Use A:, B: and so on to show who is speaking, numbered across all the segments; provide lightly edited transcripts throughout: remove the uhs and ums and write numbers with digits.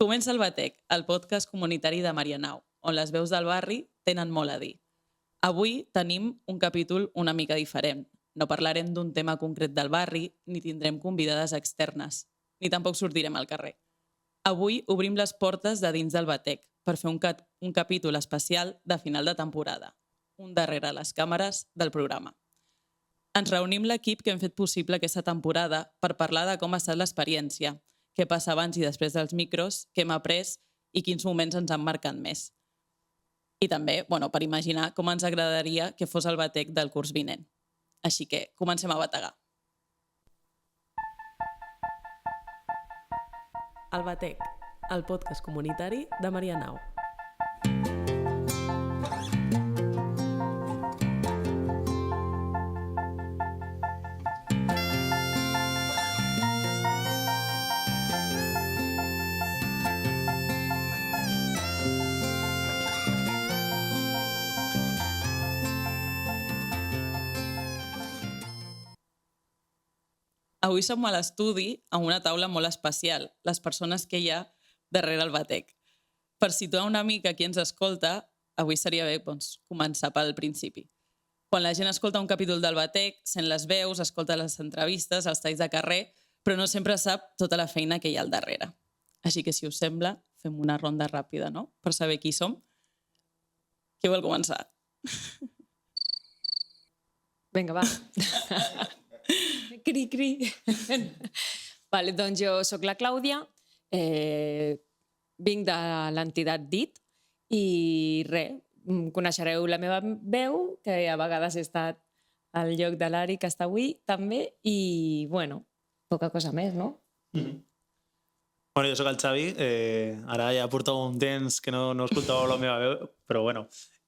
A: Comença el Batec, el podcast comunitari de Marianao, on les veus del barri tenen molt a dir. Avui tenim un capítol una mica diferent. No parlarem d'un tema concret del barri, ni tindrem convidades externes, ni tampoc sortirem al carrer. Avui obrim les portes de dins del Batec per fer un capítol especial de final de temporada, un darrere les càmeres del programa. Ens reunim l'equip que hem fet possible aquesta temporada per parlar de com ha estat l'experiència, què passa abans i després dels micros, què hem après i quins moments ens han marcat més. I també, per imaginar com ens agradaria que fos el Batec del curs vinent. Així que comencem a bategar.
B: El Batec, el podcast comunitari de Marianao.
A: Avui som a l'estudi amb una taula molt especial, les persones que hi ha darrere el Batec. Per situar una mica qui ens escolta, avui seria bé començar pel principi. Quan la gent escolta un capítol del Batec, sent les veus, escolta les entrevistes, els talls de carrer, però no sempre sap tota la feina que hi ha al darrere. Així que, si us sembla, fem una ronda ràpida, no?, per saber qui som. Qui vol començar?
C: Vinga, va. Cri, cri. Vale, doncs jo sóc la Clàudia, vinc de l'entitat DIT i res, coneixereu la meva veu, que a vegades he estat al lloc de l'Ari, que està avui, també, i, poca cosa més, no?
D: Jo sóc el Xavi, ara ja portava un temps que no escoltava la meva veu, però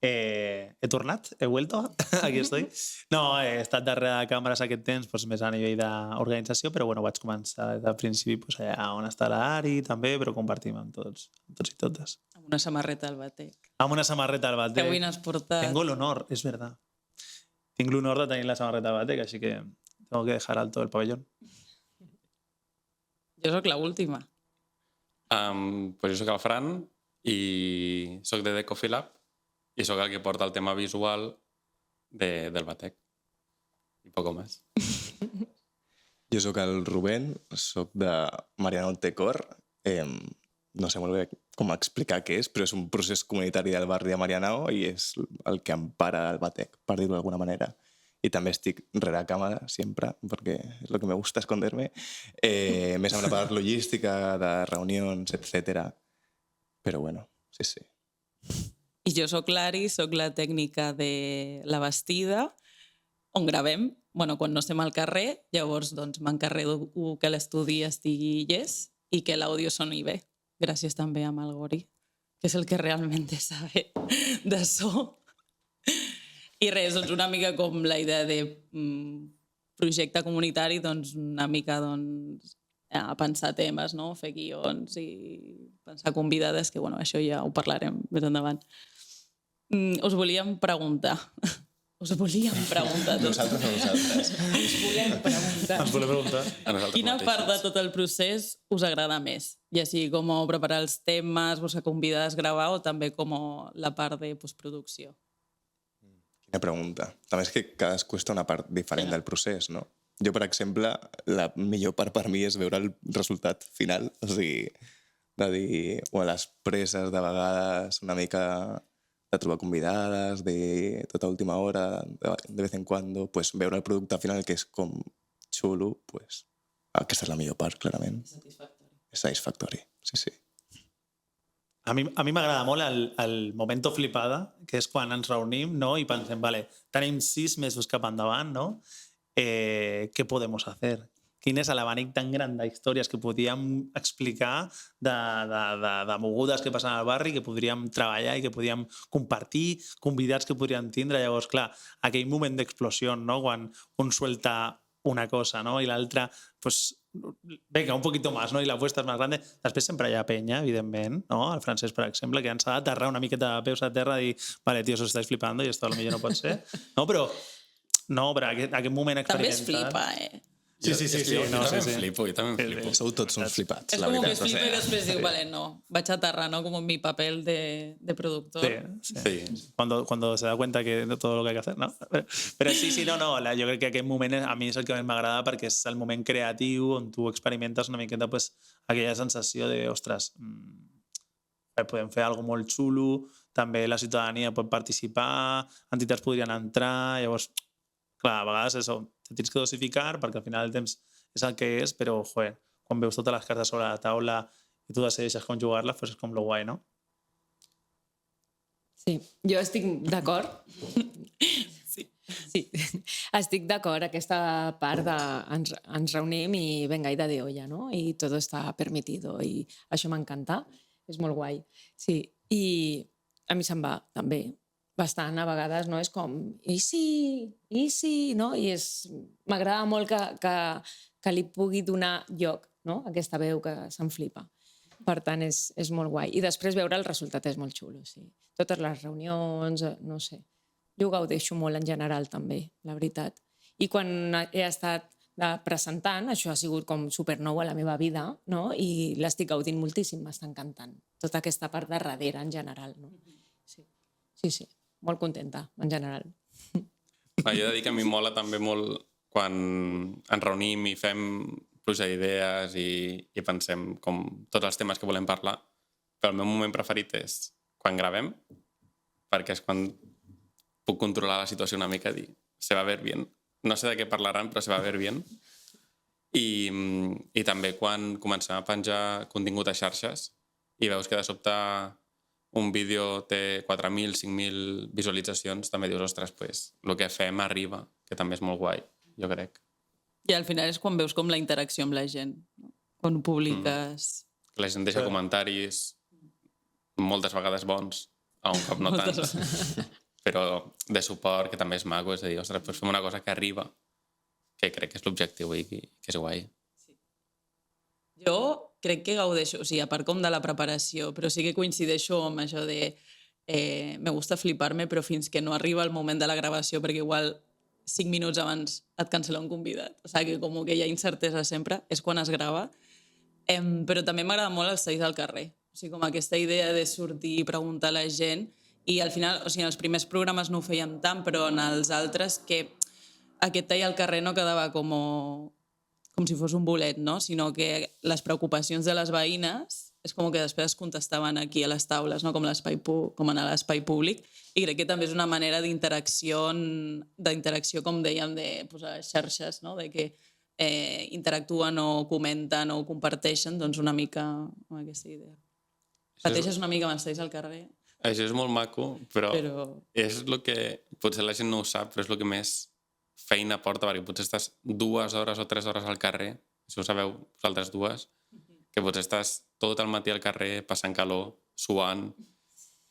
D: he tornat, he vuelto, aquí estoy. No, he estat darrere de càmeres aquest temps, més a nivell d'organització, però vaig començar des del principi allà on està l'Ari també, però compartim amb tots i totes.
A: Amb una samarreta al Batec.
D: Amb una samarreta al Batec.
A: Que avui n'has portat.
D: Tengo l'honor, és verdad. Tinc l'honor de tenir la samarreta al Batec, així que tengo que dejar alto el pabellón.
A: Jo sóc l'última.
E: Jo sóc el Fran i sóc de Coffee Lab i sóc el que porta el tema visual del Batec. I poco més.
F: Jo sóc el Rubén, sóc de Marianao Decor. No sé molt bé com explicar què és, però és un procés comunitari del barri de Marianao i és el que empara el Batec, per dir-ho d'alguna manera. I també estic rere càmera, sempre, perquè és el que me gusta esconderme. Més amb la part logística, de reunions, etc. Però sí.
A: I jo sóc l'Ari, sóc la tècnica de la Bastida, on gravem, quan no estem al carrer, llavors m'encarrego que l'estudi estigui llest i que l'àudio soni bé. Gràcies també a Malgori, que és el que realment sabe de so. I res, una mica com la idea de projecte comunitari, una mica a pensar temes, no? Fer guions i pensar convidades, que això ja ho parlarem més endavant. Us volíem preguntar.
F: Nosaltres.
C: Ens volem preguntar.
A: Quina part de tot el procés us agrada més? Ja sigui com preparar els temes, buscar convidades, gravar, o també com la part de postproducció?
F: Quina pregunta. També és que cadascú està una part diferent del procés, no? Jo, per exemple, la millor part per mi és veure el resultat final. O sigui, de dir, les presses de vegades, una mica de trobar convidades, de tota última hora, de vez en cuando, veure el producte final, que és com xulo, aquesta és la millor part, clarament. És satisfactori, sí.
D: A mi m'agrada molt el momento flipada, que és quan ens reunim, no? I pensem, tenim 6 mesos cap endavant, no? ¿Qué podemos hacer? Quin és l'abanic tan gran d'històries que podríem explicar, de mogudes que passen al barri, que podríem treballar i que podríem compartir, convidats que podríem tindre. Llavors, clar, aquell moment d'explosió, no? Quan un suelta una cosa, ¿no? I l'altra, venga, un poquito más, ¿no? I l'apuesta és més grande. Després sempre hi ha penya, evidentment, ¿no? El francès, per exemple, que ens ha d'aterrar una miqueta de peus a terra i dir, vale, tío, os estáis flipando i esto a lo millor no pot ser. No, però aquest moment experimental...
A: També es flipa,
D: Sí, sí, sí, sí, no, sí, sí.
E: Flipo, jo també em flipo.
F: Sou tots uns flipats,
A: Es
F: la
A: como que
F: veritat.
A: flipa y después digo, vale, no, vaig a aterrar, ¿no? Como en mi papel de productor.
D: Sí, sí.
E: Sí.
D: Cuando se da cuenta que de todo lo que hay que hacer, ¿no? Però sí, sí, no, jo crec que aquest moment a mi és el que més m'agrada perquè és el moment creatiu on tu experimentes una miqueta pues, aquella sensació de, ostres, podem fer alguna molt xulo, també la ciutadania pot participar, entitats podrien entrar, llavors, clar, a vegades això, te tens que dosificar perquè al final el temps és el que és, però, joder, quan veus totes les cartes sobre la taula i tu decideixes com jugar-les, pues és com lo guai, no?
C: Sí, jo estic d'acord.
A: Sí.
C: Sí, estic d'acord, aquesta part de ens reunim i venga, i de olla, no? I tot està permitido i això m'encanta, és molt guai. Sí, i a mi se'm va també bastant, a vegades, no? És com, i sí, no? I m'agrada molt que li pugui donar lloc, no? Aquesta veu que se'm flipa. Per tant, és molt guai. I després veure el resultat és molt xulo, sí. Totes les reunions, no sé. Jo ho gaudeixo molt en general, també, la veritat. I quan he estat presentant, això ha sigut com supernou a la meva vida, no? I l'estic gaudint moltíssim, m'està encantant. Tota aquesta part de darrere, en general, no? Sí. Molt contenta, en general.
E: Jo he de dir que a mi mola també molt quan ens reunim i fem pluja d'idees i pensem com tots els temes que volem parlar, però el meu moment preferit és quan gravem, perquè és quan puc controlar la situació una mica i dir, se va a ver bien. No sé de què parlaran, però se va a ver bien. I també quan comencem a penjar contingut a xarxes i veus que de sobte un vídeo té 4.000, 5.000 visualitzacions, també dius, ostres, pues, el que fem arriba, que també és molt guai, jo crec.
A: I al final és quan veus com la interacció amb la gent, no? Quan ho publiques...
E: Que la gent deixa comentaris, moltes vegades bons, a un cop no tants, però de suport, que també és maco, és a dir, ostres, pues fem una cosa que arriba, que crec que és l'objectiu i que és guai.
A: Jo crec que gaudeixo, o sigui, a part com de la preparació, però sí que coincideixo amb això de me gusta flipar-me, però fins que no arriba el moment de la gravació, perquè igual 5 minuts abans et cancel·la un convidat. O sigui, que com que hi ha incertesa sempre, és quan es grava. Però també m'agrada molt els talls al carrer. O sigui, com aquesta idea de sortir i preguntar a la gent. I al final, o sigui, en els primers programes no ho fèiem tant, però en els altres que aquest tall al carrer no quedava com si fos un bolet, no? Sinó que les preocupacions de les veïnes és com que després es contestaven aquí a les taules, no? Com en l'espai públic. I crec que també és una manera d'interacció, com dèiem, de posar xarxes, no? De que interactuen o comenten o comparteixen, doncs una mica amb aquesta idea. Pateixes una mica amb els talls al carrer.
E: Això és molt maco, però és el que, potser la gent no ho sap, però és el que més feina porta, perquè potser estàs 2 hores o 3 hores al carrer, si ho sabeu vosaltres dues, que potser estàs tot el matí al carrer passant calor, suant,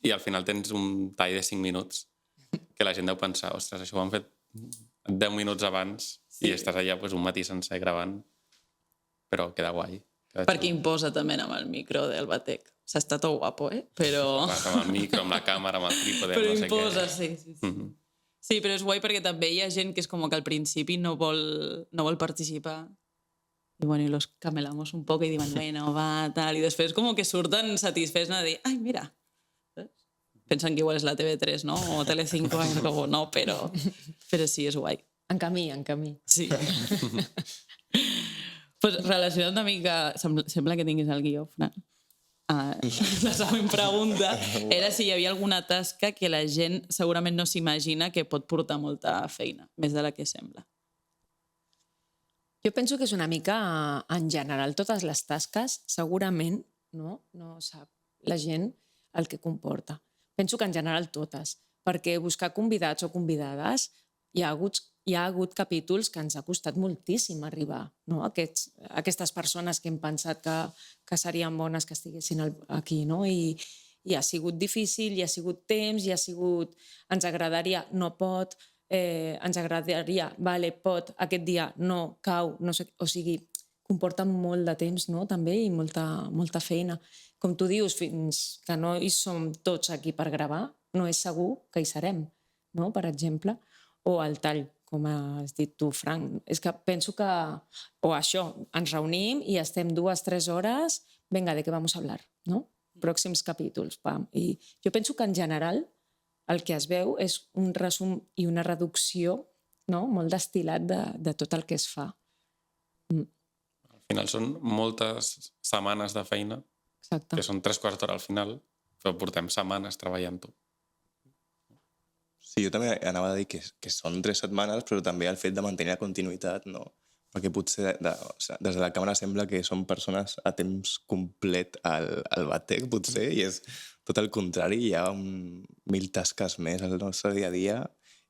E: i al final tens un tall de 5 minuts que la gent deu pensar, ostres, això ho han fet 10 minuts abans i estàs allà un matí sencer gravant, però queda guai.
A: Perquè imposa també amb el micro del batec. S'està tot guapo, però...
E: Amb el micro, amb la càmera, amb el trípode,
A: però
E: no sé què.
A: Però imposa, sí. Sí, però és guai perquè també hi ha gent que és com que al principi no vol participar. I bueno, y los camelamos un poco y diuen, bueno, va, tal. I després com que surten satisfets, no? De dir, ai, mira. Pensen que igual és la TV3, no? O Telecinco, no, però sí, és guai.
C: En camí.
A: Sí. Pues relacionat una mica... Sembla que tinguis el guió, Fran. La següent pregunta era si hi havia alguna tasca que la gent segurament no s'imagina que pot portar molta feina, més de la que sembla.
C: Jo penso que és una mica, en general, totes les tasques, segurament no sap la gent el que comporta. Penso que en general totes, perquè buscar convidats o convidades hi ha hagut capítols que ens ha costat moltíssim arribar, no? Aquestes persones que hem pensat que serien bones que estiguessin aquí, no? I ha sigut difícil, hi ha sigut temps, hi ha sigut... Ens agradaria, no pot, ens agradaria, vale, pot, aquest dia no, cau, no sé... O sigui, comporta molt de temps, no? També, i molta feina. Com tu dius, fins que no hi som tots aquí per gravar, no és segur que hi serem, no? Per exemple. O el tall, com has dit tu, Frank, és que penso que, o això, ens reunim i estem 2-3 hores, venga, ¿de qué vamos a hablar? No? Pròxims capítols, pam. I jo penso que en general el que es veu és un resum i una reducció, no? Molt destil·lat de tot el que es fa.
E: Al final són moltes setmanes de feina,
C: Exacte.
E: que són 3/4 d'hora al final, però portem setmanes treballant-ho.
F: Sí, jo també anava a dir que són 3 setmanes, però també el fet de mantenir la continuïtat, no? Perquè potser des de la càmera sembla que són persones a temps complet al batec, potser, i és tot el contrari, hi ha 1.000 tasques més al nostre dia a dia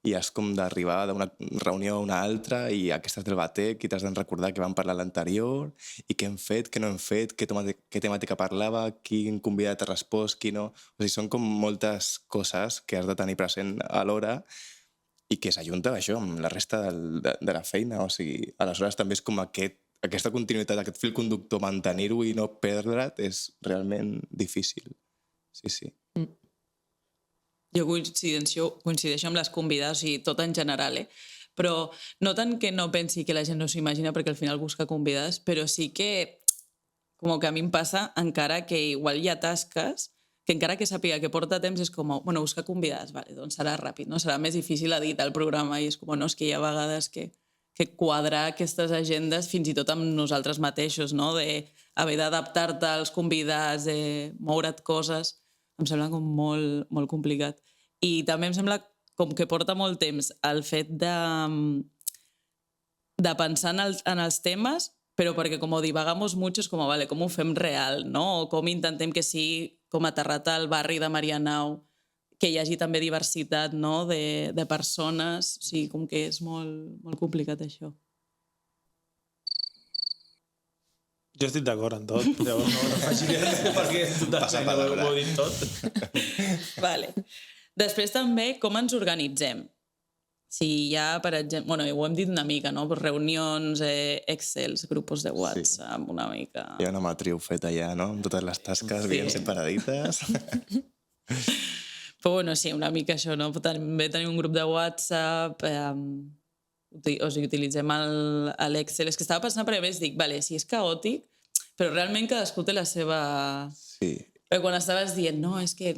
F: i és com d'arribar d'una reunió a una altra i aquestes del batec i t'has de recordar que vam parlar l'anterior i què hem fet, què no hem fet, què temàtica parlava, quin convidat ha respost, qui no... O sigui, són com moltes coses que has de tenir present alhora i que s'ajunta això amb la resta de la feina. O sigui, aleshores també és com aquesta continuïtat, aquest fil conductor, mantenir-ho i no perdre't és realment difícil. Sí, sí.
A: Jo coincideixo amb les convidades, o sigui, tot en general, però no tant que no pensi que la gent no s'ho imagina perquè al final busca convidades, però sí que com que a mi em passa encara que igual hi ha tasques que encara que sàpiga que porta temps és com, bueno, buscar convidades, vale, doncs serà ràpid, no? Serà més difícil editar el programa i és com, no, és que hi ha vegades que quadrar aquestes agendes fins i tot amb nosaltres mateixos, no? D'haver d'adaptar-te als convidats, de moure't coses, em sembla com molt, molt complicat. I també em sembla com que porta molt temps el fet de pensar en els temes, però perquè com divagamos mucho és com, vale, com ho fem real, no? O com intentem que sigui com aterrat al barri de Marianao, que hi hagi també diversitat, no? de persones, o sigui, com que és molt, molt complicat això.
D: Jo estic d'acord en tot, llavors no faig res perquè totalment ho he dit tot.
A: Vale. Després també com ens organitzem. Si hi ha, per exemple, bueno, ho hem dit una mica, no? Reunions, Excels, grupos de WhatsApp, una mica...
F: Hi ha una matriu feta ja, no? Amb totes les tasques bien separadites.
A: Però bueno, sí, una mica això, no? També tenim un grup de WhatsApp, o sigui, utilitzem l'Excel. És que estava pensant per a més, dic, vale, si és caòtic, però realment cadascú té la seva...
F: Sí.
A: Però quan estaves dient, no, és que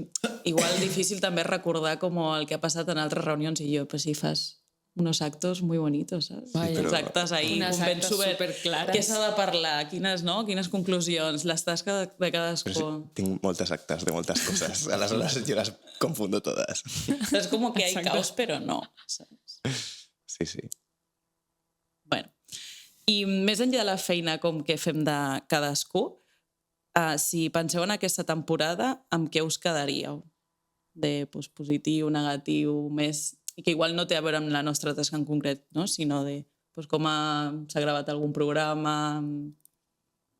A: igual difícil també recordar com el que ha passat en altres reunions i jo, pues sí, fas unos actos muy bonitos, saps?
C: Sí,
A: però... Els actes ahí,
C: unes
A: ben
C: actes superclares.
A: Què s'ha de parlar, quines conclusions, les tasques de cadascú.
F: Però sí, tinc moltes actes de moltes coses, aleshores jo les confundo totes.
A: És com que hi ha caos, però no, saps?
F: Sí, sí.
A: Bueno, i més enllà de la feina com que fem de cadascú, si penseu en aquesta temporada, amb què us quedaríeu? De positiu, negatiu, més... I que igual no té a veure amb la nostra tasca en concret, no? Sinó de com s'ha gravat algun programa,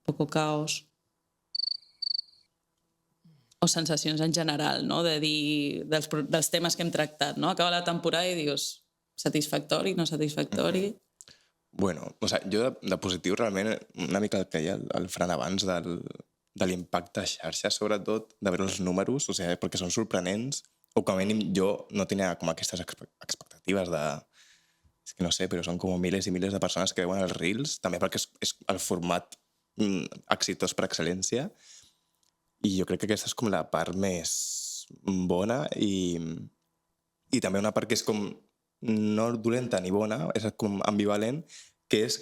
A: poco caos... O sensacions en general, no? De dir dels temes que hem tractat, no? Acaba la temporada i dius satisfactori, no satisfactori...
F: Bueno, o sigui, jo de positiu realment una mica el que hi ha el Fran abans de l'impacte a xarxes, sobretot, de veure els números, o sigui, perquè són sorprenents, o com a mínim jo no tenia com aquestes expectatives de... És que no sé, però són com milers i milers de persones que veuen els Reels, també perquè és el format exitós per excel·lència, i jo crec que aquesta és com la part més bona i també una part que és com no dolenta ni bona, és com ambivalent, que és,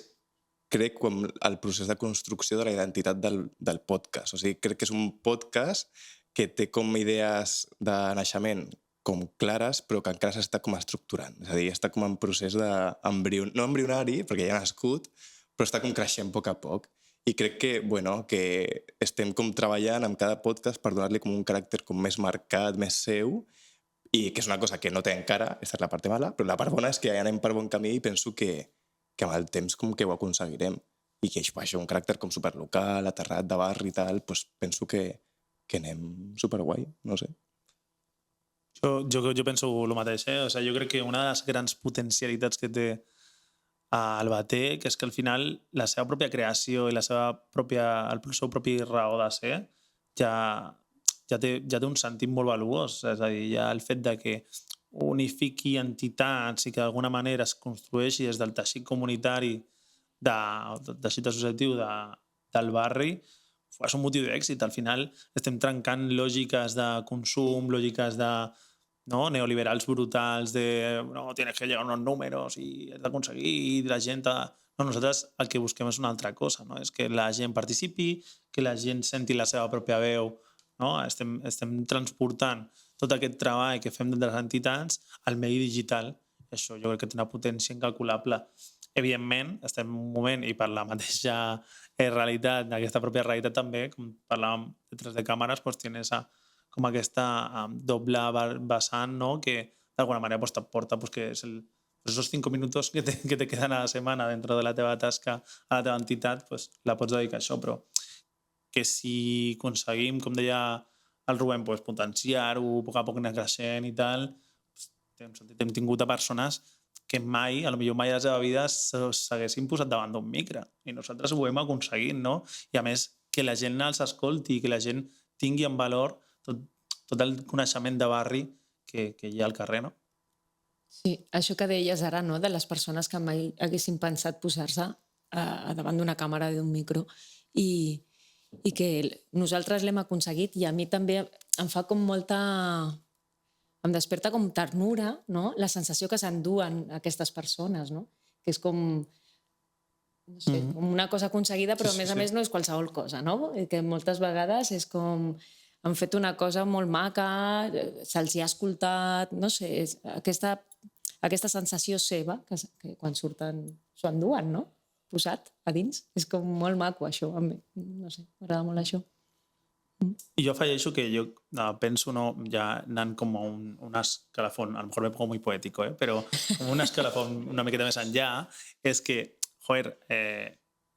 F: crec, com el procés de construcció de la identitat del podcast. O sigui, crec que és un podcast que té com idees de naixement com clares, però que encara s'està com estructurant. És a dir, està com en procés de... no embrionari, perquè ja ha nascut, però està com creixent a poc a poc. I crec que, bueno, que estem com treballant amb cada podcast per donar-li com un caràcter com més marcat, més seu, i que és una cosa que no té encara, aquesta és la part mala, però la part bona és que ja anem per bon camí i penso que amb el temps com que ho aconseguirem. I que això, un caràcter com superlocal, aterrat de barri i tal, doncs penso que anem superguai, no sé.
D: Jo penso el mateix, O sigui, jo crec que una de les grans potencialitats que té el Batec és que al final la seva pròpia creació i el seu propi raó de ser ja té un sentit molt valuós. És a dir, ja el fet de que unifiqui entitats i que d'alguna manera es construeixi des del teixit comunitari, del teixit associatiu del barri, és un motiu d'èxit. Al final estem trencant lògiques de consum, lògiques de neoliberals brutals, de no, tienes que llegar a unos números i has d'aconseguir, i la gent... No, nosaltres el que busquem és una altra cosa, no? És que la gent participi, que la gent senti la seva pròpia veu, no? Estem transportant tot aquest treball que fem des de les entitats al medi digital. Això jo crec que té una potència incalculable. Evidentment, estem en un moment, i per la mateixa realitat, d'aquesta pròpia realitat també, com parlàvem detrás de càmeres, pues tienes com aquesta doble vessant, no? Que d'alguna manera pues, t'aporta pues, que és esos 5 minutos que te quedan a la setmana dentro de la teva tasca a la teva entitat, pues, la pots dedicar a això, però que si aconseguim, com deia el Rubén, pues, potenciar-ho, a poc a poc anar creixent i tal, pues, hem tingut a persones que mai, potser mai a la seva vida s'haguessin posat davant d'un micro. I nosaltres ho hem aconseguit, no? I a més, que la gent els escolti, que la gent tingui en valor tot el coneixement de barri que hi ha al carrer, no?
C: Sí, això que deies ara, no?, de les persones que mai haguessin pensat posar-se davant d'una càmera d'un micro i que nosaltres l'hem aconseguit i a mi també em fa com molta... em desperta com ternura, no?, la sensació que s'enduen aquestes persones, no? Que és com... no sé, com una cosa aconseguida, però a més no és qualsevol cosa, no? I que moltes vegades és com... han fet una cosa molt maca, se'ls hi ha escoltat, no sé, aquesta sensació seva que quan surten s'ho enduen, no? Posat a dins. És com molt maco, això. No sé, m'agrada molt això.
D: I jo afegeixo que jo penso, no, ja anant com a un escalafón, a lo mejor me pongo muy poético, però com un escalafón una miqueta més enllà, és que, joder,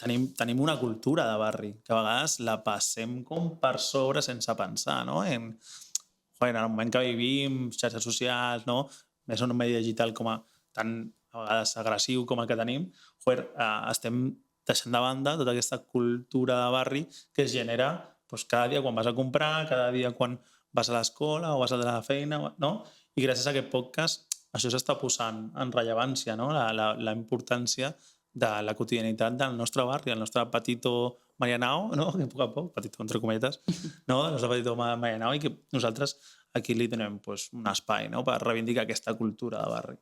D: tenim una cultura de barri que a vegades la passem com per sobre sense pensar, no? En el moment que vivim, xarxes socials, no? Més en un medi digital com tan a vegades agressiu com el que tenim, estem deixant de banda tota aquesta cultura de barri que es genera cada dia quan vas a comprar, cada dia quan vas a l'escola o vas a la feina, no? I gràcies a aquest podcast això s'està posant en rellevància, no? La importància de la quotidianitat del nostre barri, del nostre petito Marianao, no? Que a poc a poc, petito entre cometes, no? El nostre petito Marianao, i que nosaltres aquí li tenim un espai, no? Per reivindicar aquesta cultura de barri.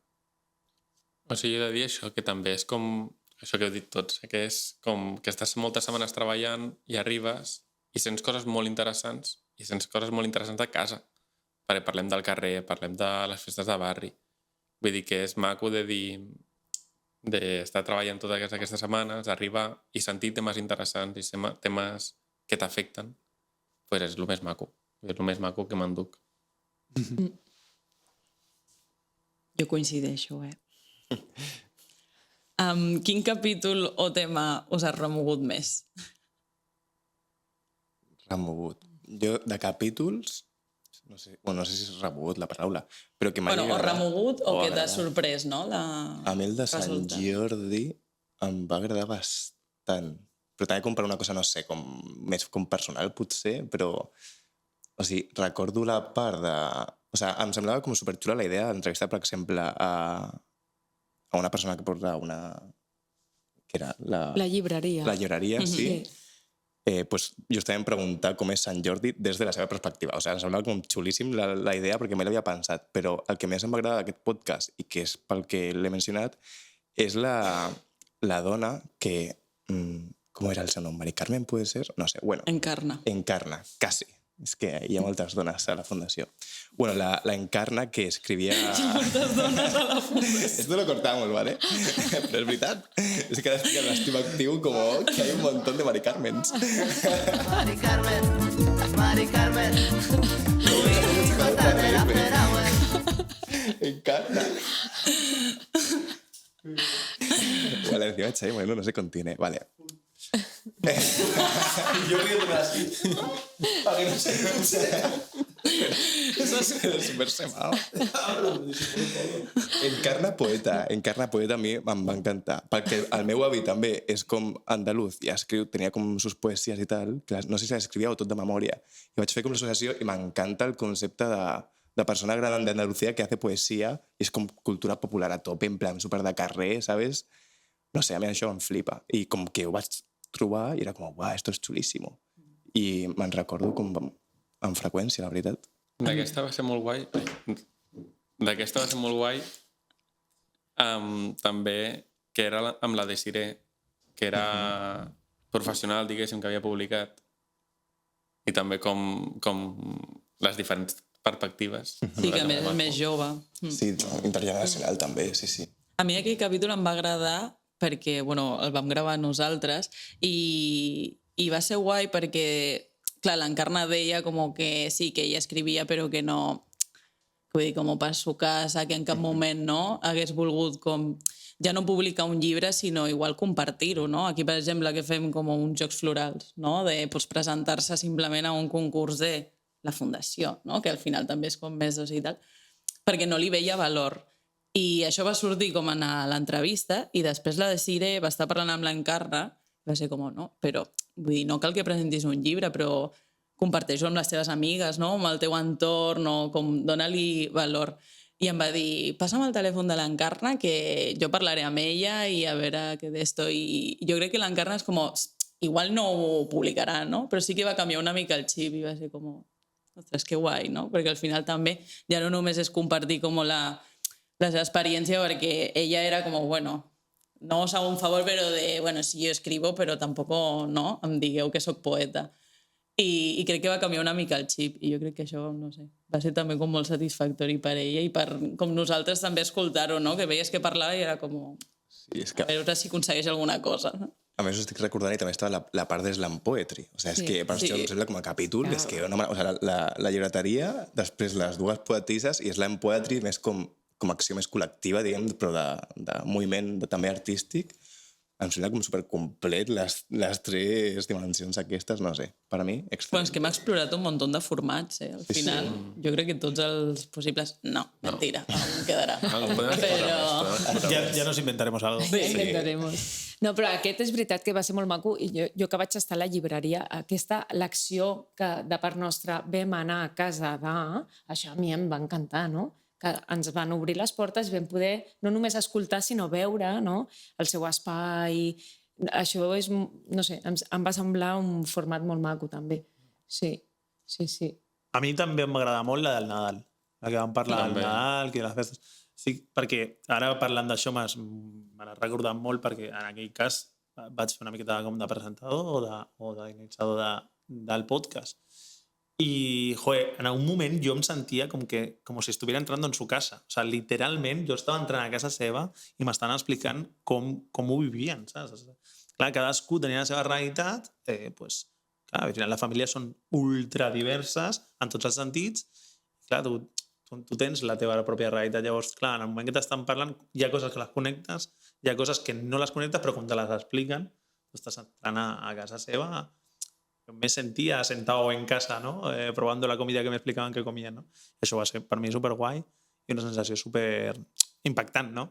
E: O sigui, jo he de dir això, que també és com això que heu dit tots, que és com que estàs moltes setmanes treballant i arribes i sents coses molt interessants i sents coses molt interessants a casa. Perquè parlem del carrer, parlem de les festes de barri. Vull dir que és maco de dir d'estar treballant totes aquestes setmanes, arribar i sentir temes interessants i temes que t'afecten, doncs és el més maco. És el més maco que m'enduc.
A: Jo coincideixo, Quin capítol o tema us ha remogut més?
F: Remogut. Jo, de capítols, no sé si és remogut la paraula, però que m'ha agradat.
A: O remogut o que t'ha sorprès, no?
F: A mi el de Sant Jordi em va agradar bastant. Però també com per una cosa, no sé, més com personal potser, però... O sigui, recordo la part de... O sigui, em semblava com superxula la idea d'entrevistar, per exemple, a una persona que porta una... que era la
C: llibreria.
F: La llibreria, sí. Pues justament preguntar com és Sant Jordi des de la seva perspectiva. O sigui, em semblava com xulíssim la idea perquè mai l'havia pensat, però el que més em va agradar d'aquest podcast, i que és pel que l'he mencionat, és la dona que... com era el seu nom? Mari Carmen, puede ser? No sé, bueno.
A: Encarna.
F: Encarna, quasi. És que hi ha moltes dones a la fundació. Bueno, la Encarna que escrivia...
A: Hi ha moltes dones a la fundació.
F: Esto lo cortamos, ¿vale? Pero es veritat. Es que ara estic en l'estiu actiu com que hay un montón de Mari Carmens. Mari Carmen, Mari Carmen. Encarna. Vale, encima Chay, bueno, no se contiene. Vale.
D: Yo riéndome así para que no se escuche.
F: Eso es súper semado. Encarna poeta a mi em va encantar, perquè el meu avi també és com andalús i tenia com sus poesies i tal, que no sé si les escrivia o tot de memòria, i vaig fer com l'associació i m'encanta el concepte de persona gran de Andalucía que hace poesía i és com cultura popular a tope, en plan súper de carrer, ¿sabes? No sé, a mi això em flipa. I com que ho vaig trobar i era com, uah, esto és xulíssimo. I me'n recordo com amb freqüència, la veritat.
E: D'aquesta va ser molt guai. D'aquesta va ser molt guai també que era amb la Desiree, que era professional, diguéssim, que havia publicat, i també com les diferents perspectives.
A: Sí, que a més és més jove.
F: Sí, intergeneracional també, sí, sí.
A: A mi aquell capítol em va agradar perquè, bueno, el vam gravar nosaltres i va ser guai perquè, clar, l'Encarna deia com que sí, que ella escrivia però que no, vull dir, com per su casa, que en cap moment no hagués volgut com ja no publicar un llibre, sinó igual compartir-ho, no? Aquí, per exemple, que fem com uns jocs florals, no? De presentar-se simplement a un concurs de la fundació, no? Que al final també és com més i tal, perquè no li veia valor. I això va sortir com a l'entrevista i després la Desiree va estar parlant amb l'Encarna, va ser com, no, però vull dir, no cal que presentis un llibre, però comparteix-ho amb les teves amigues, no? Amb el teu entorn, o com dona-li valor. I em va dir, passa'm el telèfon de l'Encarna que jo parlaré amb ella i a veure què d'esto. I jo crec que l'Encarna és com, igual no ho publicarà, no? Però sí que va canviar una mica el xip i va ser com, ostres, que guai, no? Perquè al final també ja no només és compartir com la seva experiència, perquè ella era com, bueno, no os hago un favor, però de, bueno, sí, jo escribo, però tampoc, no, em digueu que sóc poeta. I crec que va canviar una mica el xip i jo crec que això, no sé, va ser també com molt satisfactori per ella i per com nosaltres també escoltar-ho, no? Que veies que parlava i era com,
F: Sí, és que...
A: a veure si aconsegueix alguna cosa.
F: A més, ho estic recordant i també estava la part de slam poetry. O sigui, és que per això em sembla com a capítol, és que no, o sigui, la llibreteria, després les dues poetisses i slam poetry més com acció més col·lectiva, diguem, però de moviment també artístic. Em sembla com supercomplet les tres dimensions aquestes, no sé, per a mi, extra.
A: Bueno, és que m'ha explorat un munt de formats, al final. Jo crec que tots els possibles... No, mentira, aún quedarà. Però...
D: Ja nos inventaremos algo.
C: Sí. Inventaremos. No, però aquest és veritat que va ser molt maco i jo que vaig estar a la llibreria, l'acció que de part nostra vam anar a casa això a mi em va encantar, no? Que ens van obrir les portes i vam poder no només escoltar, sinó veure, no? El seu espai. Això és, no sé, em va semblar un format molt maco, també. Sí.
D: A mi també em va agradar molt la del Nadal, la que vam parlar del Nadal, que les festes... Sí, perquè ara parlant d'això m'ha recordat molt perquè en aquell cas vaig fer una miqueta com de presentador o d'iniciador del podcast. Y, joder, en algún moment jo em sentia com si estuviera entrando en su casa. O sea, literalment, jo estava entrant a casa seva i m'estan explicant com ho vivien, saps? Clar, cadascú tenia la seva realitat, pues, clar, al final les famílies són ultra diverses en tots els sentits. Clar, tu tens la teva pròpia realitat. Llavors, clar, en el moment que t'estan parlant, hi ha coses que les connectes, hi ha coses que no les connectes, però quan te les expliquen, tu estàs entrant a casa seva. Me sentía sentado en casa, ¿no? Probando la comida que me explicaban que comían, ¿no? Això va ser per mi superguai i una sensació super impactant, no?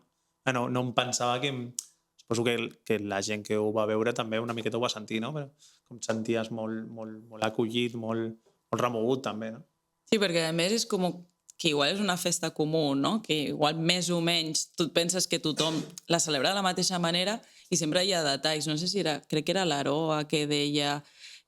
D: No em pensava que... Suposo que la gent que ho va veure també una miqueta ho va sentir, no? Però com et senties molt acollit, molt remogut també, no?
A: Sí, perquè a més és com que igual és una festa comú, no? Que igual més o menys tu penses que tothom la celebra de la mateixa manera i sempre hi ha detalls. No sé si era... Crec que era l'Aroa que deia...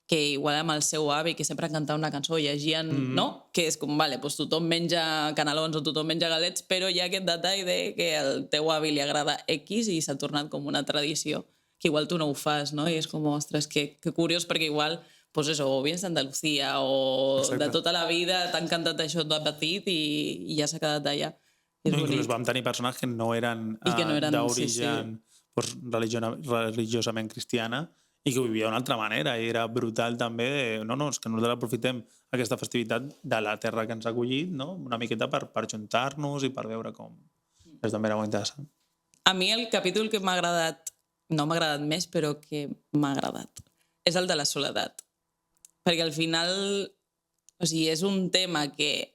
A: que igual amb el seu avi, que sempre cantava una cançó, llegien, no? Que és com, vale, doncs tothom menja canelons o tothom menja galets, però hi ha aquest detall de que al teu avi li agrada X i s'ha tornat com una tradició, que igual tu no ho fas, no? I és com, ostres, que curiós, perquè igual, pues eso, o vienes d'Andalucía o de tota la vida t'han cantat això de petit i ja s'ha quedat allà.
D: Inclús vam tenir persones que no eren d'origen religiosament cristiana i que ho vivia d'una altra manera, i era brutal també de, no, és que nosaltres aprofitem aquesta festivitat de la terra que ens ha acollit, no? Una miqueta per juntar-nos i per veure com... És també era molt interessant.
A: A mi el capítol que m'ha agradat, no m'ha agradat més, però que m'ha agradat, és el de la soledat. Perquè al final, o sigui, és un tema que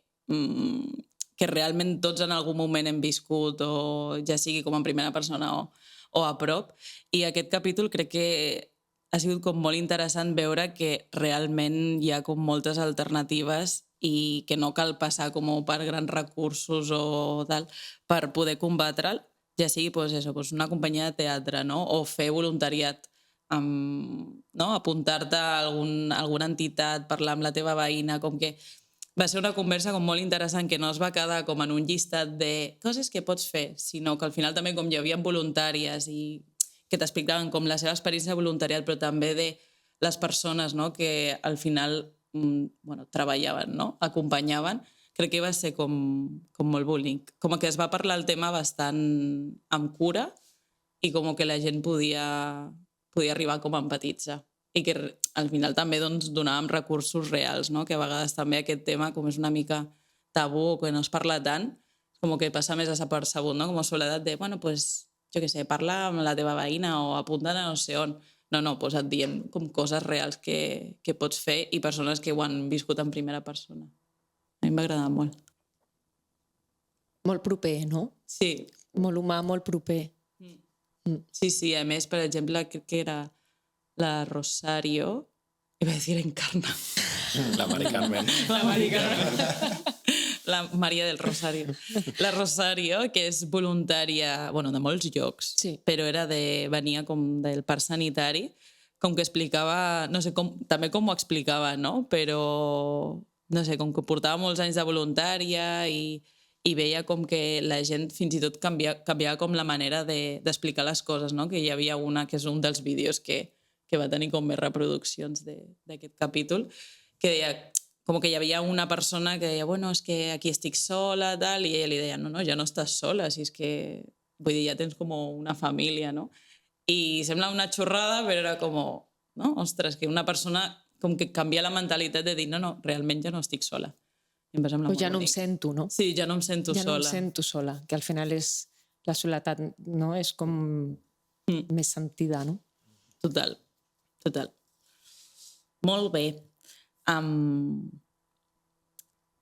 A: realment tots en algun moment hem viscut, o ja sigui com en primera persona o a prop, i aquest capítol crec que ha sigut com molt interessant veure que realment hi ha com moltes alternatives i que no cal passar com per grans recursos o tal per poder combatre'l, ja sigui una companyia de teatre, no? O fer voluntariat, no? Apuntar-te a alguna entitat, parlar amb la teva veïna, com que va ser una conversa com molt interessant, que no es va quedar com en un llistat de coses que pots fer, sinó que al final també com hi havia voluntàries i que t'explicaven com la seva experiència de voluntariat, però també de les persones, no? Que al final treballaven, no? Acompanyaven. Crec que va ser com molt bonic. Com que es va parlar el tema bastant amb cura i com que la gent podia arribar com a empatitzar. I que al final també donàvem recursos reals, no? Que a vegades també aquest tema, com és una mica tabú o que no es parla tant, com que passa més desapercebut, no? Com a soledat de, jo què sé, parla amb la teva veïna o apunta a no sé on. No, et diem com coses reals que pots fer i persones que ho han viscut en primera persona. A mi m'ha agradat molt.
C: Molt proper, no?
A: Sí.
C: Molt humà, molt proper.
A: Sí, a més, per exemple, crec que era la Rosario, iba a decir Encarna.
E: La Mari Carmen.
A: La Mari Carmen. La Maria del Rosario. La Rosario, que és voluntària, de molts llocs,
C: sí.
A: Però venia com del parc sanitari, com que explicava, no sé, també com ho explicava, no? Però, no sé, com que portava molts anys de voluntària i veia com que la gent fins i tot canviava com la manera d'explicar les coses, no? Que hi havia una, que és un dels vídeos que va tenir com més reproduccions d'aquest capítol, que deia com que hi havia una persona que deia, és que aquí estic sola, tal, i ella li deia, no, ja no estàs sola, si és que, vull dir, ja tens com una família, no? I sembla una xorrada, però era com, no? Ostres, que una persona com que canvia la mentalitat de dir, no, realment ja no estic sola.
C: O ja no em sento, no?
A: Sí, ja no em sento sola.
C: Ja no em sento sola, que al final és la soledat, no? És com més sentida, no?
A: Total. Molt bé.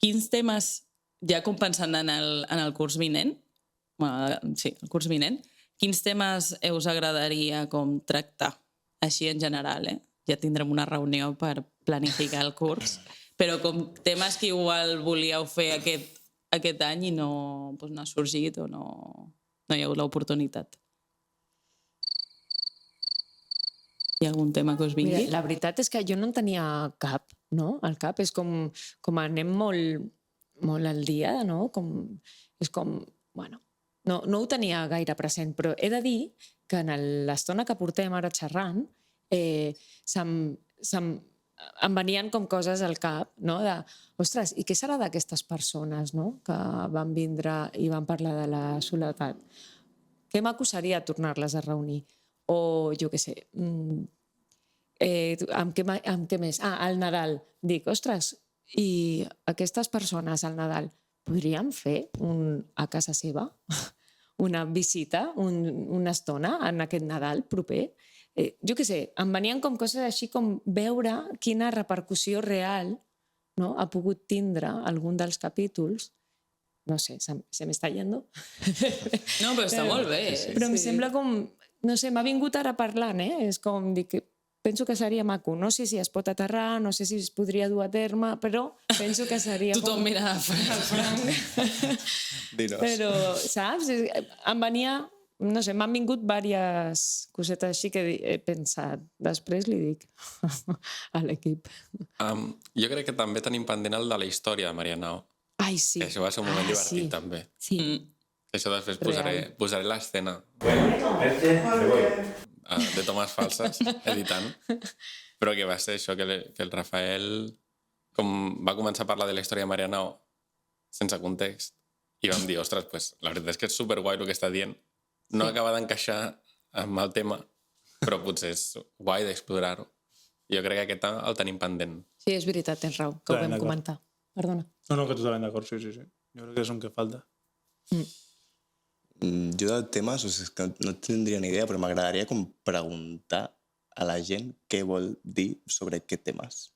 A: Quins temes, ja com pensant en el curs vinent, el curs vinent, quins temes us agradaria com tractar, així en general, Ja tindrem una reunió per planificar el curs, però com temes que igual volíeu fer aquest any i no ha sorgit o no hi ha hagut l'oportunitat. Hi ha algun tema que us vingui?
C: Mira, la veritat és que jo no en tenia cap, no? Al cap és com anem molt al dia, no? És com, no ho tenia gaire present, però he de dir que en l'estona que portem ara xerrant em venien com coses al cap, no? Ostres, i què serà d'aquestes persones, no? Que van vindre i van parlar de la soledat? Què maco seria tornar-les a reunir? O jo què sé, amb què més? Al Nadal. Dic, ostres, i aquestes persones al Nadal podrien fer a casa seva una visita, una estona en aquest Nadal proper? Jo què sé, em venien com coses així com veure quina repercussió real, no, ha pogut tindre algun dels capítols. No sé, se m'està yendo?
A: No, però està molt bé.
C: Però em sembla com, no sé, m'ha vingut ara parlant, és com dir que penso que seria maco. No sé si es pot aterrar, no sé si es podria dur a terme, però penso que seria...
A: Tothom mira a Frank.
F: Dinos.
C: Però, saps? Em venia... No sé, m'han vingut diverses cosetes així que he pensat. Després li dic a l'equip.
E: Jo crec que també tenim pendent el de la història de Marianao.
C: Ai, sí.
E: Que això va ser un moment divertit, també.
C: Sí.
E: Això després posaré l'escena de tomes falses, editant. Però que va ser això, que el Rafael com va començar a parlar de la història de Marianao sense context i vam dir, ostres, pues, la veritat és que és superguai el que està dient. No acaba d'encaixar amb el tema, però potser és guai d'explorar-ho. Jo crec que aquest el tenim pendent.
C: Sí, és veritat, tens raó, que ho vam comentar. Perdona.
D: No, que totalment d'acord, sí. Jo crec que és un que falta.
F: Jo de temes, és que no tindria ni idea, però m'agradaria com preguntar a la gent què vol dir sobre què temes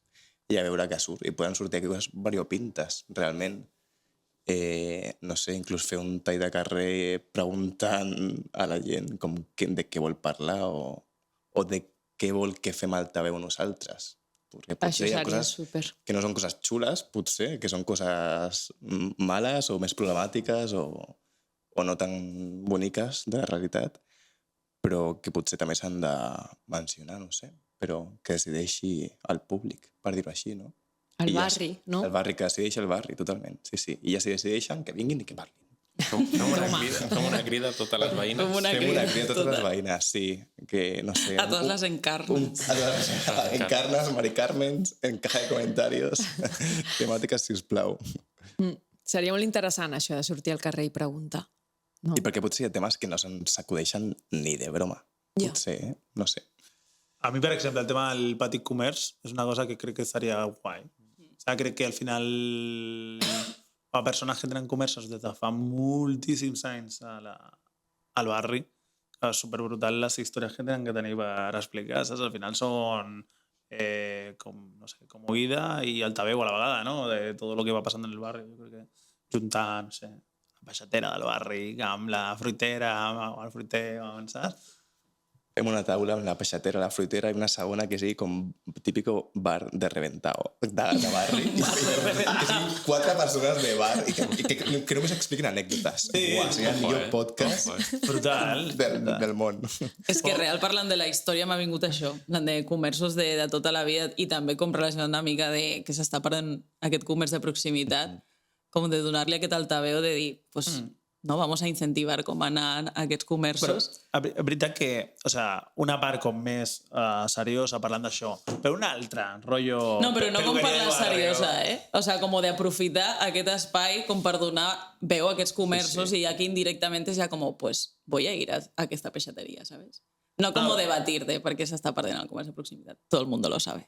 F: i a veure què surt. I poden sortir aquí coses variopintes, realment. No sé, inclús fer un tall de carrer preguntant a la gent de què vol parlar o de què vol que fem altaveu nosaltres. Perquè potser hi ha
C: seria
F: coses
C: super.
F: que no són coses xules, potser, que són coses males o més problemàtiques o no tan boniques de la realitat, però que potser també s'han de mencionar, no sé, però que decideixi el públic, per dir-ho així, no?
C: El
F: I
C: barri, no?
F: El barri, que decideixi el barri, totalment, sí, sí. I ja si decideixen, que vinguin i que parlin.
E: Fem una crida a totes les veïnes.
A: Com una
F: Fem una
A: crida
F: crida a totes les veïnes, sí. Que, no sé...
A: A todas las encarnas.
F: Encarnas, Mari Carmens, en caja de comentarios, temàtiques, sisplau.
C: Seria molt interessant això de sortir al carrer i preguntar. No.
F: I perquè potser hi ha temes que no se'ns acudeixen ni de broma.
C: Ja.
F: Potser, no sé.
D: A mi, per exemple, el tema del petit comerç és una cosa que crec que estaria guai. O sigui, crec que al final a persones que tenen comerços des de fa moltíssims anys al barri, és superbrutal les històries que tenen que tenir per explicar, saps? Al final són com oïda i altaveu a la vegada, no? De tot el que va passant en el barri. Jo crec que juntar, no sé, la peixatera del barri amb la fruitera, amb el fruiter, saps?
F: Fem una taula amb la peixatera, la fruitera i una segona que sigui com típico bar de reventao, de barri. Que siguin 4 persones de bar i que només expliquin anècdotes.
D: Sí.
F: Uau, seria el millor podcast
D: Brutal.
F: del món.
A: És que real, parlant de la història, m'ha vingut això, de comerços de tota la vida i també com relacionat una mica de que s'està perdent aquest comerç de proximitat, com de donar-li aquest altaveu de dir, pues, no, vamos a incentivar com anar a aquests comerços.
D: Però, és veritat que, o sea, una part com més seriosa parlant d'això, però una altra, rotllo...
A: No, però no com
D: peluqueria
A: parlar
D: de barri,
A: seriosa,
D: no?
A: O sea, com d'aprofitar aquest espai com per donar veu a aquests comerços i aquí indirectamente ja com, pues, voy a ir a aquesta peixateria, ¿sabes? No como debatir de per què s'està perdent el comerç de proximitat. Todo el mundo lo sabe.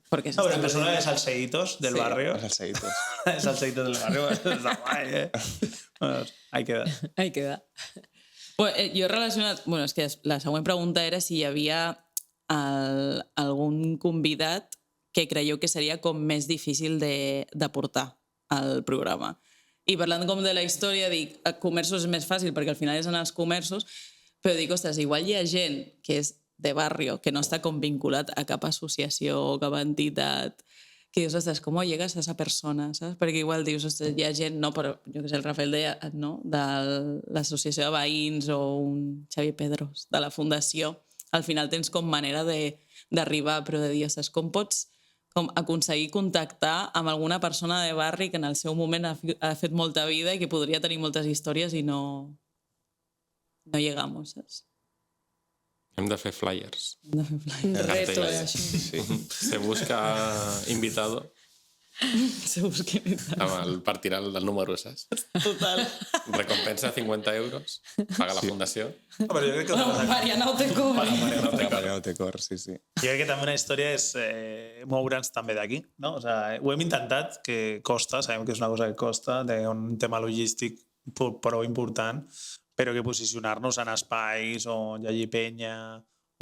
A: Porque
D: No, pero en persona de salseitos del barrio.
F: Els salseitos.
D: Salseitos del barrio. Está guay, Bueno, ahí queda.
C: Ahí queda.
A: Pues, jo relacionat... Bueno, és que la següent pregunta era si hi havia algun convidat que creieu que seria com més difícil de portar al programa. I parlant com de la història, dic, a comerços és més fàcil perquè al final és en els comerços, però dic, ostres, igual hi ha gent que és de barrio, que no està com vinculat a cap associació o cap entitat, que dius, ostres, com llegues a esa persona, saps? Perquè igual dius, ostres, hi ha gent, no, però jo que sé, el Rafael deia, no?, de l'associació de veïns o un Xavier Pedros de la fundació, al final tens com manera d'arribar, però de dir, ostres, com pots com aconseguir contactar amb alguna persona de barri que en el seu moment ha fet molta vida i que podria tenir moltes històries i no llegamos, saps?
E: Hem de fer flyers.
A: Hem de fer flyers.
C: Reto,
E: Cartells.
C: això.
F: Sí.
E: Se busca invitado
A: Se busca
E: per tirar el número, saps?
A: total.
E: Recompensa 50 euros, paga la fundació.
D: No, però jo crec que
A: Mariana Otecor.
F: No té cor, sí, sí.
D: Jo crec que també una història és moure'ns també d'aquí, no? O sea, ho hem intentat, que costa, sabem que és una cosa que costa, té un tema logístic prou important, però que posicionar-nos en espais on hi hagi penya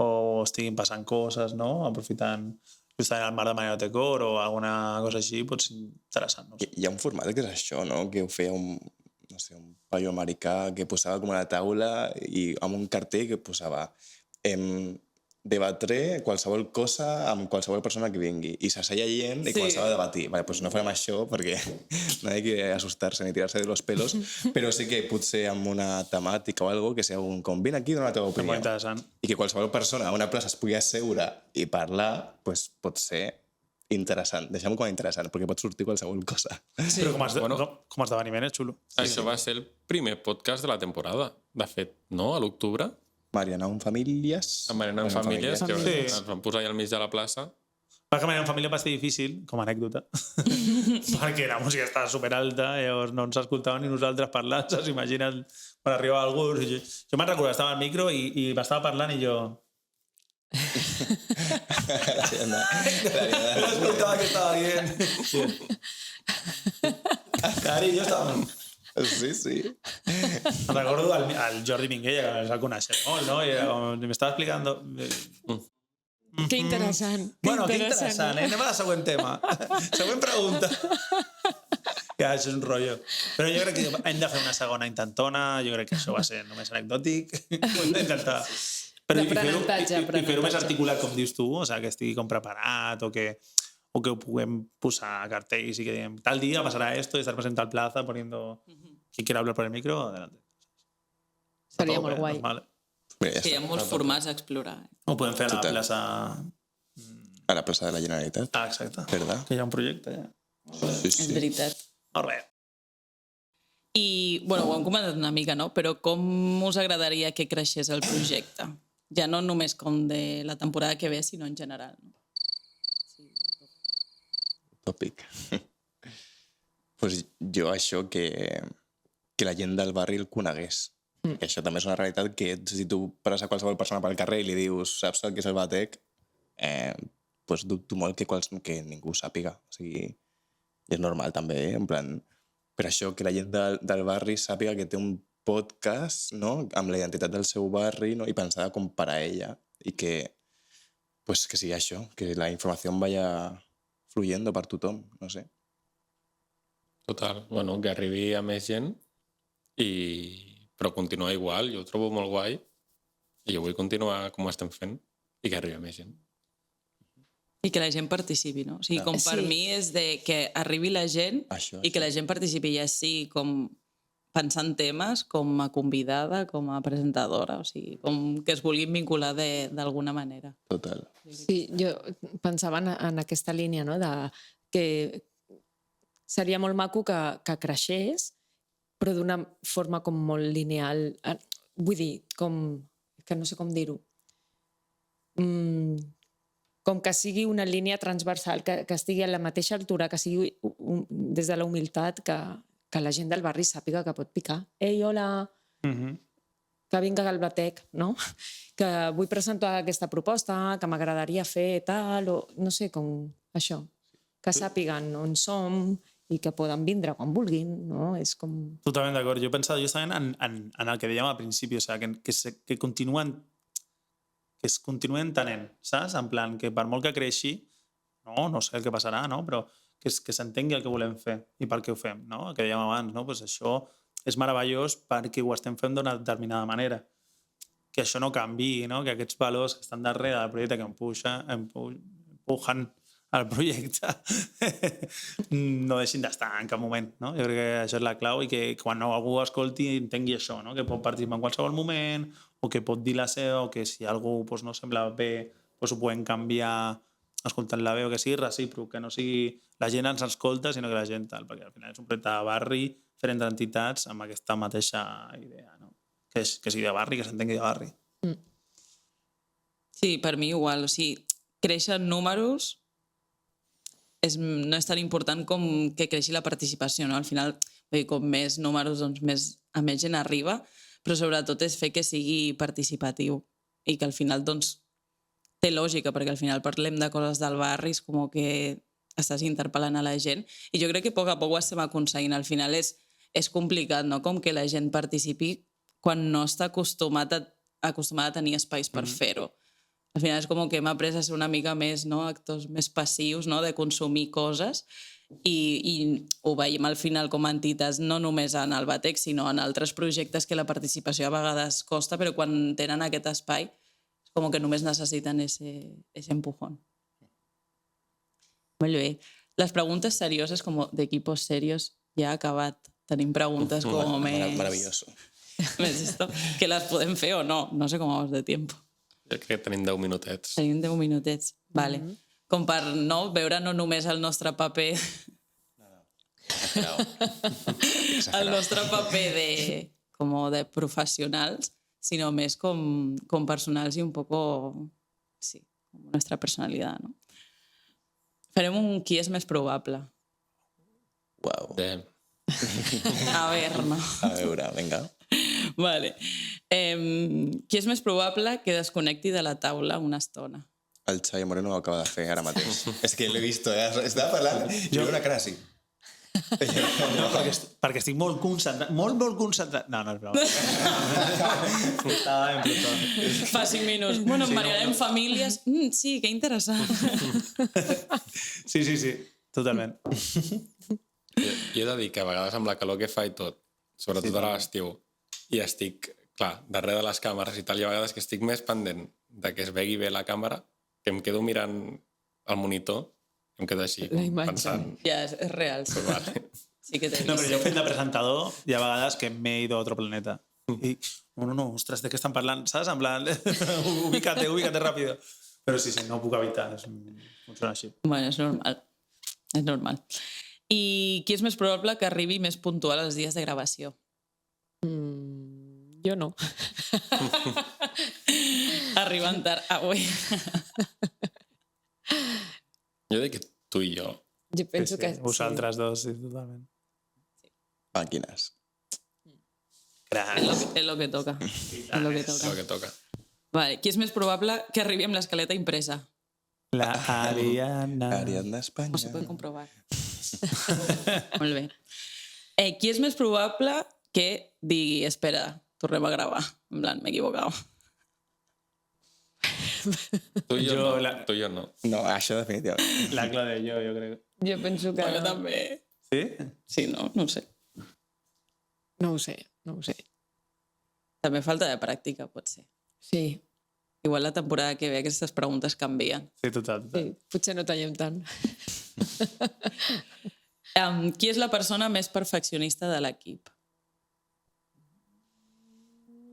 D: o estiguin passant coses, no? Aprofitant justament el mar de Mariana Otecor o alguna cosa així, pot ser interessant. No?
F: Hi ha un format que és això, no? Que ho feia un paio americà que posava com a la taula i amb un cartell que posava debatré qualsevol cosa amb qualsevol persona que vingui. I s'asseia gent i començava a debatir. Vale, pues no farem això perquè no hi ha que assustar-se ni tirar-se de los pelos, però sí que potser amb una temàtica o algo que sigui com vine aquí i dona la teva opinió.
D: Molt interessant.
F: I que qualsevol persona a una plaça es pugui asseure i parlar, pues pot ser interessant. Deixem-ho com a interessant, perquè pot sortir qualsevol cosa.
D: Sí. Però com a esdeveniment és xulo.
E: Això va ser el primer podcast de la temporada. De fet, no? A l'octubre.
F: Mariana en famílies.
E: Amb Mariana en famílies, que
D: Sí.
E: ens vam posar allà al mig de la plaça.
D: Perquè Mariana en família va ser difícil, com a anècdota, perquè la música estava superalta, llavors no ens escoltaven ni nosaltres parlant, saps? Imagina't quan arribava algú... Jo me'n recordo, estava al micro i m'estava parlant i jo... No escoltava què estava dient. Cari, jo estava...
F: Sí, sí.
D: Me'n recordo al Jordi Minguella, que el coneixem molt, no? I m'estava explicant...
C: Que interessant.
D: Bueno, que interessant, Anem a la següent tema. Següent pregunta. Ja, això és un rotllo. Però jo crec que hem de fer una segona intentona, jo crec que això va ser només anecdòtic. Ho hem d'intentar.
C: D'aprenentatge,
D: I fer-ho més
C: aprenentatge.
D: articulat, com dius tu, o sigui, que estigui com preparat o que ho puguem posar a cartells i que diguem, tal dia passarà esto y estar presente al plaza poniendo qui quiera hablar por el micro, adelante.
C: Seria molt guai.
D: Normal.
F: Mira, ja
A: Sí, hi ha
F: està.
A: molts formats a explorar.
D: Ho podem fer a la
F: Total.
D: plaça...
F: A la plaça de la Generalitat.
D: Ah, exacte.
F: ¿Verdad?
D: Que hi ha un projecte, ja.
F: Sí,
A: És
F: sí.
A: veritat.
D: Molt bé.
A: I, bueno, ho hem comentat una mica, no? Però com us agradaria que creixés el projecte? Ja no només com de la temporada que ve, sinó en general. No?
F: Tòpic. Pues jo això que la gent del barri el conegués. Que això també és una realitat que si tu pares a qualsevol persona pel carrer i li dius saps el que és el batec, pues dubto molt que ningú ho sàpiga. O sigui, i és normal també, en plan... Per això que la gent del barri sàpiga que té un podcast, no?, amb la identitat del seu barri, no?, i pensada com per a ella. I que, pues, que sigui això, que la informació vaya fluyendo per tothom, no sé.
E: Total. Bueno, que arribi a més gent, però continua igual. Jo ho trobo molt guai i jo vull continuar com ho estem fent i que arribi a més gent.
A: I que la gent participi, no? O sigui, com per mi és de que arribi la gent
F: Això.
A: i que la gent participi, ja sigui com pensant temes, com a convidada, com a presentadora, o sigui, com que es vulguin vincular d'alguna manera.
F: Total.
C: Sí, jo pensava en aquesta línia, no?, de que seria molt maco que creixés, però d'una forma com molt lineal. Vull dir, que no sé com dir-ho. Com que sigui una línia transversal, que estigui a la mateixa altura, que sigui des de la humilitat, que la gent del barri sàpiga que pot picar. Ei, hola, que vinga al batec, no? Que vull presentar aquesta proposta, que m'agradaria fer tal, o no sé, com això. Que sàpiguen on som i que poden vindre quan vulguin, no? És com...
D: Totalment d'acord. Jo pensava justament en el que dèiem al principi, o sigui, que continuen que es continua entenent, saps? En plan, que per molt que creixi, no sé el que passarà, no? Però que s'entengui el que volem fer i per què ho fem, no? El que dèiem abans, no? Pues això és meravellós perquè ho estem fent d'una determinada manera. Que això no canviï, no? Que aquests valors que estan darrere del projecte que empujen el projecte no deixin d'estar en cap moment, no? Jo crec que això és la clau i que quan algú escolti entengui això, no? Que pot participar en qualsevol moment o que pot dir la seva o que si algú no sembla bé ho podem canviar escoltant la veu, que sigui recíproc, que no sigui la gent ens escolta sinó que la gent tal, perquè al final és un projecte de barri fer entre entitats amb aquesta mateixa idea, no? Que sigui de barri, que s'entengui de barri.
A: Sí, per mi igual, o sigui, créixer en números no és tan important com que creixi la participació, no? Al final, com més números, doncs a més gent arriba, però sobretot és fer que sigui participatiu i que al final doncs, té lògica, perquè al final parlem de coses del barri, és com que estàs interpel·lant a la gent i jo crec que a poc ho estem aconseguint. Al final és complicat, no? Com que la gent participi quan no està acostumada a tenir espais per fer-ho. Al final és com que hem après a ser una mica més, no? Actors més passius, no? De consumir coses i ho veiem al final com a entitats no només en el batec sinó en altres projectes que la participació a vegades costa, però quan tenen aquest espai és com que només necessiten ese empujón. Molt bé. Les preguntes serioses, com d'equipos serios, ja ha acabat. Tenim preguntes com més...
F: Maravilloso.
A: Més esto, que les podem fer o no. No sé com vamos de tiempo.
E: Jo crec que tenim 10 minutets.
A: Tenim 10 minutets. Vale. Com per veure no només el nostre paper... el nostre paper de professionals, sinó més com personals i un poco... Sí, com nuestra personalidad, ¿no? Farem un qui és més probable.
F: Uau.
A: A
F: veure, vinga.
A: Vale. Qui és més probable que desconnecti de la taula una estona?
F: El Xavi Moreno ho acaba de fer ara mateix. És que l'he vist, estava parlant, jo una cara així.
D: No, perquè estic molt concentrat. Molt concentrat. No, és broma. Estava en plutó.
A: Fa 5 minuts. Bueno, embarallarem famílies. Sí, que interessant.
D: Sí, totalment.
E: Jo he de dir que a vegades amb la calor que fa i tot, sobretot ara a l'estiu, i estic clar, darrere de les càmeres i tal, i a vegades que estic més pendent de que es vegi bé la càmera, que em quedo mirant el monitor, em quedo així,
C: La imatge.
E: pensant...
A: Ja, és real, sí.
E: Vale.
A: Sí que t'he
D: No, però jo
A: vist.
D: fent de presentador hi ha vegades que m'he ido a otro planeta. I, no, ostres, de què estan parlant? Saps? En plan, ubícate ràpido. Però sí, no ho puc evitar. Funciona així.
A: Bueno, és normal. És normal. I qui és més probable que arribi més puntual als dies de gravació?
C: Jo no.
A: Arribant tard avui.
E: Jo dic que tu i jo.
C: Jo penso que...
D: Vosaltres dos, sí, totalment.
F: Màquines.
D: Cracs.
A: És lo que toca. És lo que
E: És
A: toca.
E: el que toca.
A: Vale. Qui és més probable que arribi amb l'escaleta impresa?
D: La Ariana.
F: Ariadna
A: O se pot
F: Espanya.
A: comprovar. Molt bé. Qui és més probable que digui, espera, tornem a gravar? En plan, m'he equivocat.
E: Tu i jo,
D: Jo,
E: no. Tu i jo no.
F: No, això definitivament.
D: La Clara i jo crec.
C: Jo penso que...
A: Jo també.
D: Sí?
A: Sí, no? No ho sé.
C: No ho sé.
A: També falta de pràctica, pot ser.
C: Sí,
A: Igual la temporada que ve aquestes preguntes canvien.
D: Sí, total.
C: sí. Potser no tallem tant.
A: Qui és la persona més perfeccionista de l'equip?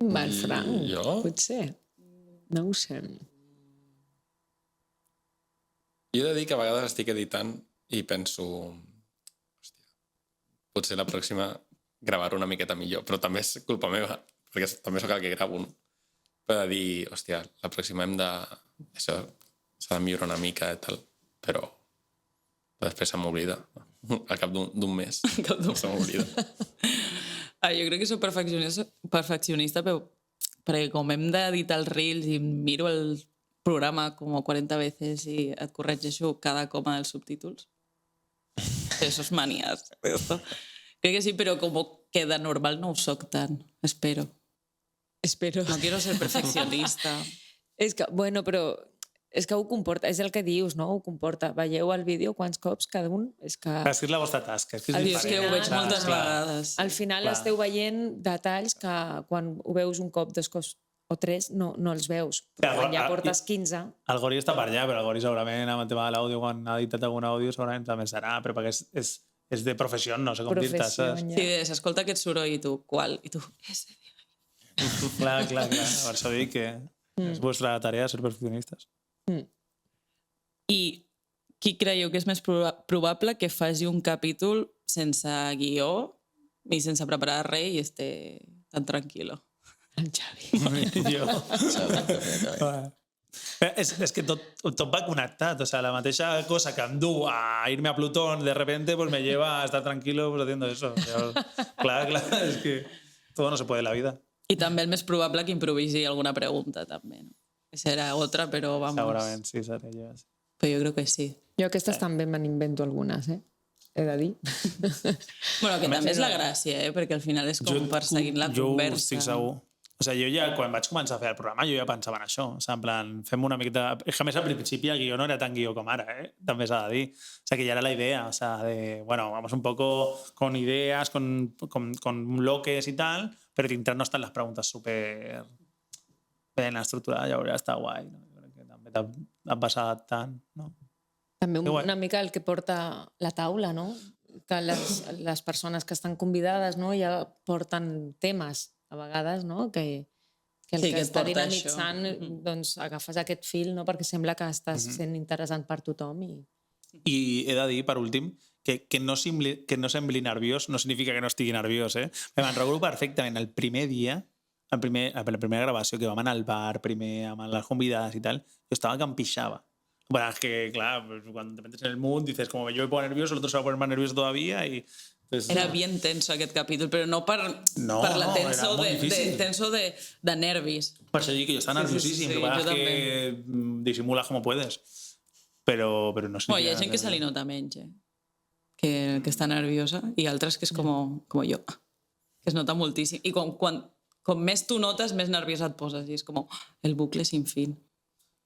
C: El Frank,
E: Jo?
C: potser. No ho sé.
E: Jo he de dir que a vegades estic editant i penso... Hòstia, potser la pròxima gravar una miqueta millor, però també és culpa meva, perquè també sóc el que gravo, no? Però de dir, hòstia, la pròxima hem de... Això s'ha de millorar una mica i tal, però després se m'oblida. Al cap d'un mes se m'oblida.
A: Jo crec que soc perfeccionista, però perquè com hem d'editar els reels i miro el programa com 40 veces i et corregeixo cada coma dels subtítols. Eso es manías. Crec que sí, però com que de normal no ho soc tant. Espero. No quiero ser perfeccionista.
C: És que, bueno, però és que ho comporta, és el que dius, no? Ho comporta. Veieu el vídeo quants cops cada un? És que
D: És que és la vostra tasca. És que és
C: Al
A: És que ho veig
C: final,
A: moltes vegades.
C: al final
D: Clar.
C: esteu veient detalls que quan ho veus un cop, dos cops o tres, no els veus. Però quan ja portes 15...
D: El Gori està per allà, però el Gori segurament amb el tema de l'àudio, quan ha editat algun àudio, segurament també serà, però perquè és de professió, no sé com dir-te, saps?
A: Sí, s'escolta aquest soroll i tu, qual? I tu, ese.
D: Clar. Per això dic que és vostra tarea ser perfeccionistes.
A: I qui creieu que és més probable que faci un capítol sense guió i sense preparar res i esté tan tranquil·lo?
C: El Xavi.
D: Jo. És que tot va connectat, o sea, la mateixa cosa que em du a irme a Plutón de repente pues me lleva a estar tranquilo pues, haciendo eso. O sea, clar, és que todo no se puede en la vida.
A: I també el més probable que improvisi alguna pregunta, també, no? Serà otra, però vamos.
D: Segurament, sí, seré jo. Sí.
A: Però jo crec que sí.
C: Jo aquestes també me n'invento algunes, he de dir.
A: Bueno, que també és la gràcia, perquè al final és com perseguint la conversa.
D: Jo estic segur. O sigui, jo ja, quan vaig començar a fer el programa, jo ja pensava en això. O sigui, en plan, fem una miqueta... És que a més al principi el guió no era tan guió com ara, també s'ha de dir. O sea, que ya era la idea, o sea, de, bueno, vamos un poco con ideas, con bloques y tal, pero dintre no estan les preguntes súper ben estructurades, llavors ja està guai. No? Jo crec que també et vas adaptant, no?
C: També
D: Que guai.
C: una mica el que porta la taula, no? Que les persones que estan convidades, no, ja porten temes a vegades, no? Que el
A: Sí,
C: que
A: que et
C: està
A: porta
C: dinamitzant,
A: això.
C: doncs agafes aquest fil, no? Perquè sembla que estàs sent interessant per tothom.
D: I he de dir, per últim, que no sembli nerviós no significa que no estigui nerviós, Me'n recordo perfectament el primer dia, la primera gravació, que vam anar al bar primer amb les convidades i tal, jo estava que em pixava. Bueno, es que, claro, pues, cuando te metes en el mood, dices, como yo me pongo nervioso, el otro se va a poner más nervioso todavía y... Entonces,
A: Era bien tenso aquest capítol, però no per la tenso,
D: era molt difícil.
A: tenso de nervis.
D: Per això dic que jo estava nerviosíssim,
A: sí,
D: lo que
A: jo
D: pasa es que disimulas como puedes. Pero no sé.
A: Bueno, hi ha gent que se li nota menys, que està nerviosa, i altres que és com jo, que es nota moltíssim. I com més tu notes, més nerviosa et poses, i és com el bucle sin fin.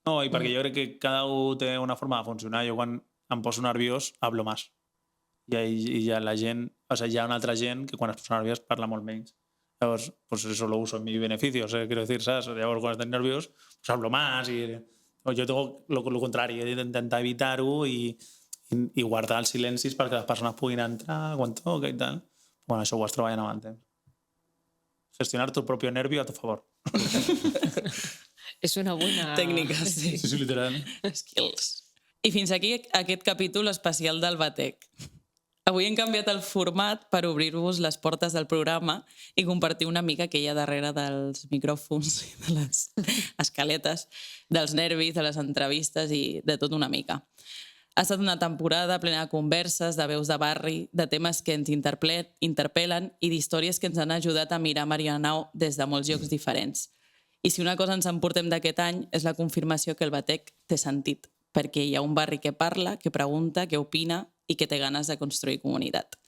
D: No, i perquè jo crec que cada un té una forma de funcionar. Jo quan em poso nerviós, hablo más. I ja la gent, o sigui, hi ha una altra gent que quan es posa nerviós parla molt menys. Llavors, pues eso lo uso en mi beneficio, quiero decir, ¿sabes? Llavors, cuando estoy nervioso, pues hablo más y yo tengo lo contrari, he d'intentar evitar-ho i guardar els silencis perquè les persones puguin entrar quan toca i tal. Bueno, això ho vas treballant amb el temps. Gestionar tu propio nervio a tu favor.
C: És una bona...
A: Tècnica, sí.
D: Sí, literal.
A: Skills. I fins aquí aquest capítol especial del Batec. Avui hem canviat el format per obrir-vos les portes del programa i compartir una mica que hi ha darrere dels micròfons i de les escaletes, dels nervis, de les entrevistes i de tot una mica. Ha estat una temporada plena de converses, de veus de barri, de temes que ens interpel·len i d'històries que ens han ajudat a mirar Marianao des de molts llocs diferents. I si una cosa ens emportem d'aquest any és la confirmació que el Batec té sentit, perquè hi ha un barri que parla, que pregunta, que opina i que té ganes de construir comunitat.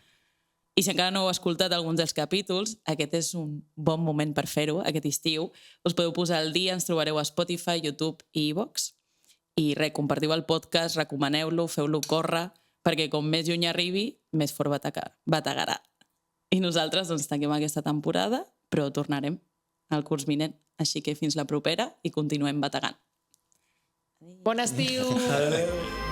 A: I si encara no heu escoltat alguns dels capítols, aquest és un bon moment per fer-ho, aquest estiu. Us podeu posar al dia, ens trobareu a Spotify, YouTube i iVoox. I res, compartiu el podcast, recomaneu-lo, feu-lo córrer, perquè com més lluny arribi, més fort bategarà. I nosaltres doncs tanquem aquesta temporada, però tornarem al curs vinent. Així que fins la propera i continuem bategant.
C: Bon estiu!
D: Adéu.